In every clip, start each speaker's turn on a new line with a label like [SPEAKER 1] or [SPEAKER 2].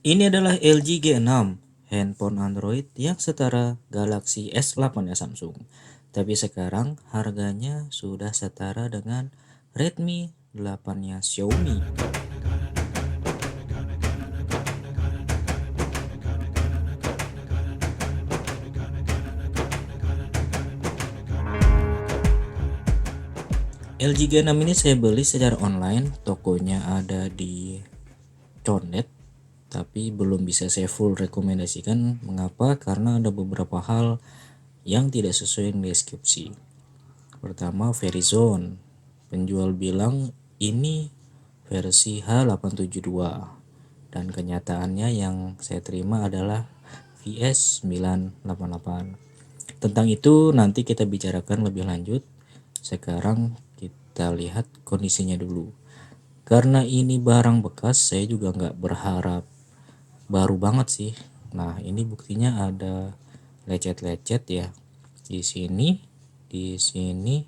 [SPEAKER 1] Ini adalah LG G6, handphone Android yang setara Galaxy S8-nya Samsung. Tapi sekarang harganya sudah setara dengan Redmi 8-nya Xiaomi. LG G6 ini saya beli secara online, tokonya ada di Condet, tapi belum bisa saya full rekomendasikan. Mengapa? Karena ada beberapa hal yang tidak sesuai dengan deskripsi. Pertama, Verizon. Penjual bilang ini versi H872 dan kenyataannya yang saya terima adalah VS988. Tentang itu nanti kita bicarakan lebih lanjut. Sekarang kita lihat kondisinya dulu. Karena ini barang bekas, saya juga nggak berharap baru banget sih. Nah, ini buktinya ada lecet-lecet ya di sini, di sini,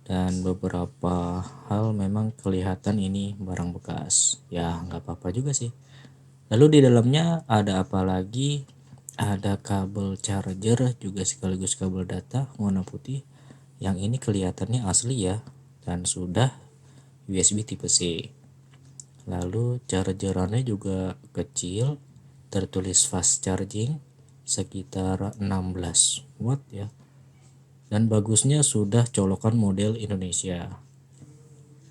[SPEAKER 1] dan beberapa hal memang kelihatan ini barang bekas. Ya, nggak apa-apa juga sih. Lalu di dalamnya ada apa lagi? Ada kabel charger juga sekaligus kabel data warna putih. Yang ini kelihatannya asli ya, dan sudah USB tipe C. Lalu chargerannya juga kecil, tertulis fast charging sekitar 16 watt ya. Dan bagusnya sudah colokan model Indonesia.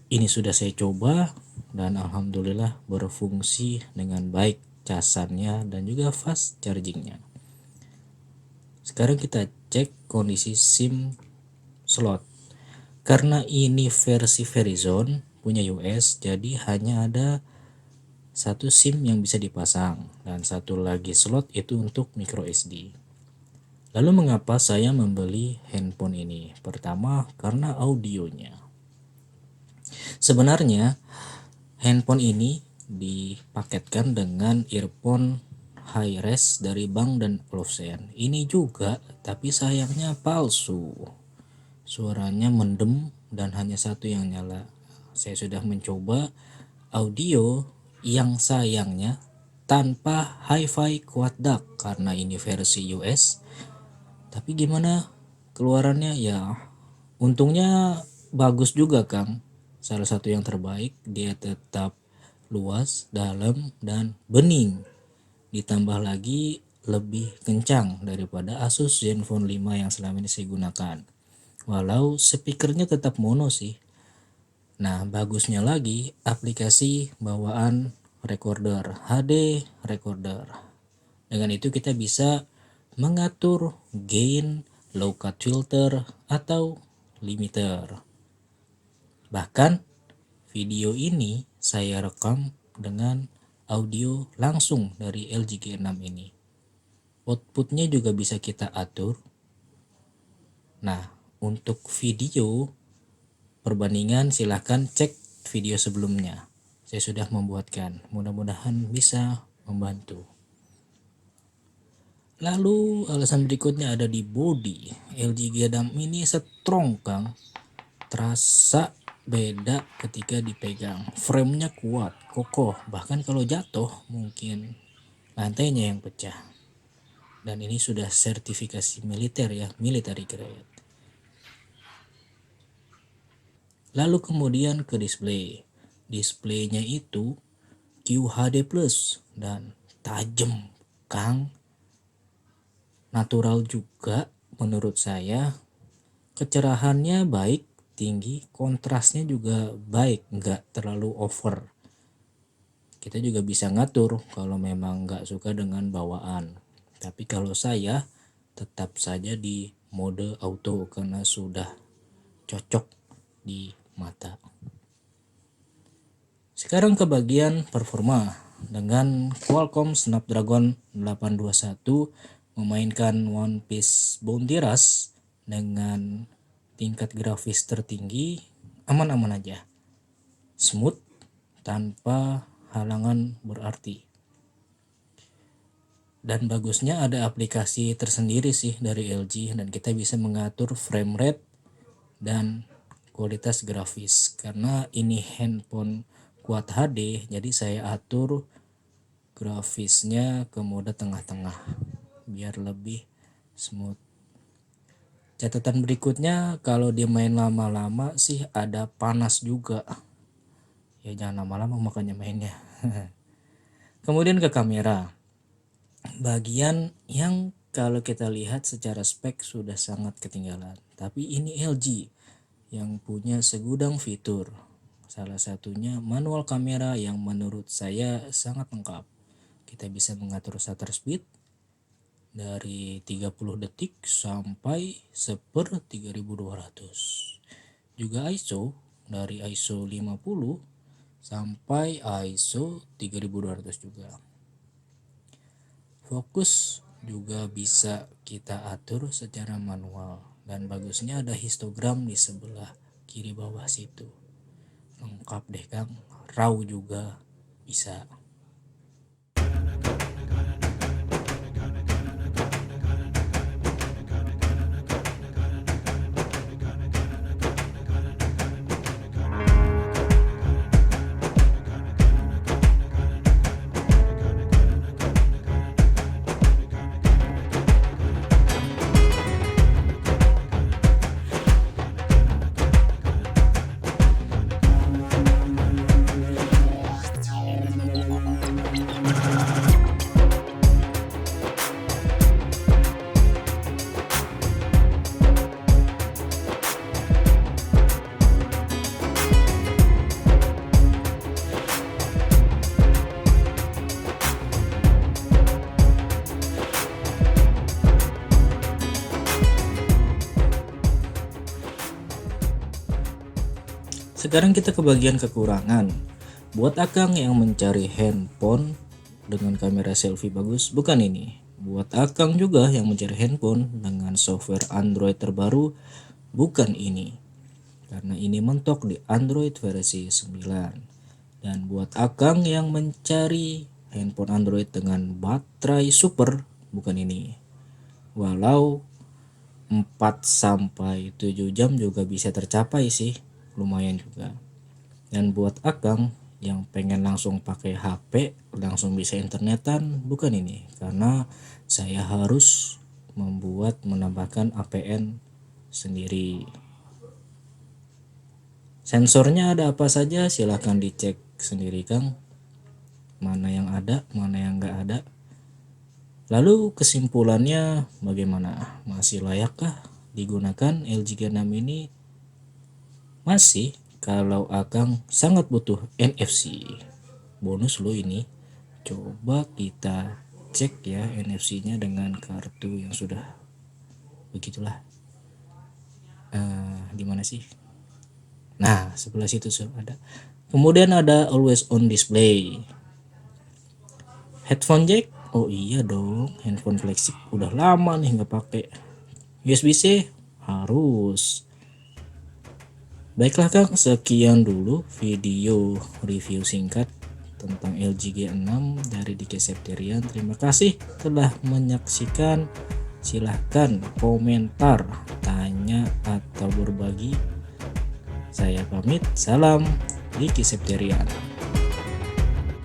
[SPEAKER 1] Ini sudah saya coba dan alhamdulillah berfungsi dengan baik casannya dan juga fast chargingnya. Sekarang kita cek kondisi SIM slot. Karena ini versi Verizon punya US, jadi hanya ada satu SIM yang bisa dipasang dan satu lagi slot itu untuk micro SD. Lalu mengapa saya membeli handphone ini? Pertama, karena audionya. Sebenarnya handphone ini dipaketkan dengan earphone high res dari Bang dan Olufsen. Ini juga, tapi sayangnya palsu. Suaranya mendem dan hanya satu yang nyala. Saya sudah mencoba audio yang sayangnya tanpa hi-fi quad DAC karena ini versi US. Tapi gimana keluarannya ya, untungnya bagus juga Kang. Salah satu yang terbaik, dia tetap luas, dalam, dan bening. Ditambah lagi lebih kencang daripada Asus Zenfone 5 yang selama ini saya gunakan. Walau speakernya tetap mono sih. Nah, bagusnya lagi aplikasi bawaan recorder, HD recorder. Dengan itu kita bisa mengatur gain, low cut filter, atau limiter. Bahkan video ini saya rekam dengan audio langsung dari LG G6 ini. Outputnya juga bisa kita atur. Nah, untuk video perbandingan silahkan cek video sebelumnya. Saya sudah membuatkan, mudah-mudahan bisa membantu. Lalu alasan berikutnya ada di body. LG G6 ini strong Kang. Terasa beda ketika dipegang. Framenya kuat, kokoh. Bahkan kalau jatuh mungkin lantainya yang pecah. Dan ini sudah sertifikasi militer ya, military grade. Lalu kemudian ke display. Displaynya itu QHD Plus dan tajam Kang. Natural juga menurut saya. Kecerahannya baik, tinggi, kontrasnya juga baik, nggak terlalu over. Kita juga bisa ngatur kalau memang nggak suka dengan bawaan. Tapi kalau saya tetap saja di mode auto karena sudah cocok di mata. Sekarang ke bagian performa. Dengan Qualcomm Snapdragon 821 memainkan One Piece Bounty Rush dengan tingkat grafis tertinggi, aman-aman aja. Smooth tanpa halangan berarti. Dan bagusnya ada aplikasi tersendiri sih dari LG dan kita bisa mengatur frame rate dan kualitas grafis. Karena ini handphone Quad HD, jadi saya atur grafisnya ke mode tengah-tengah biar lebih smooth. Catatan berikutnya, kalau dia main lama-lama sih ada panas juga. Ya jangan lama-lama makanya mainnya. Kemudian ke kamera. Bagian yang kalau kita lihat secara spek sudah sangat ketinggalan. Tapi ini LG yang punya segudang fitur. Salah satunya manual kamera yang menurut saya sangat lengkap. Kita bisa mengatur shutter speed dari 30 detik sampai 1/3200. Juga ISO dari ISO 50 sampai ISO 3200 juga. Fokus juga bisa kita atur secara manual, dan bagusnya ada histogram di sebelah kiri bawah situ. Lengkap deh Kang, RAW juga bisa. Sekarang kita ke bagian kekurangan. Buat Akang yang mencari handphone dengan kamera selfie bagus, bukan ini. Buat Akang juga yang mencari handphone dengan software Android terbaru, bukan ini. Karena ini mentok di Android versi 9. Dan buat Akang yang mencari handphone Android dengan baterai super, bukan ini. Walau 4-7 jam juga bisa tercapai sih, lumayan juga. Dan buat Akang yang pengen langsung pakai HP, langsung bisa internetan, bukan ini. Karena saya harus menambahkan APN sendiri. Sensornya ada apa saja, silahkan dicek sendiri Kang. Mana yang ada, mana yang nggak ada. Lalu kesimpulannya bagaimana? Masih layakkah digunakan LG G6 ini? Masih, kalau Akang sangat butuh NFC. Bonus lo ini. Coba kita cek ya NFC-nya dengan kartu yang sudah begitulah. Di mana sih? Nah, sebelah situ ada. Kemudian ada always on display. Headphone jack? Oh iya dong, handphone flagship udah lama nih nggak pakai. USB-C harus. Baiklah Kang, sekian dulu video review singkat tentang LG G6 dari Diki Septian. Terima kasih telah menyaksikan. Silahkan komentar, tanya, atau berbagi. Saya pamit, salam Diki Septian.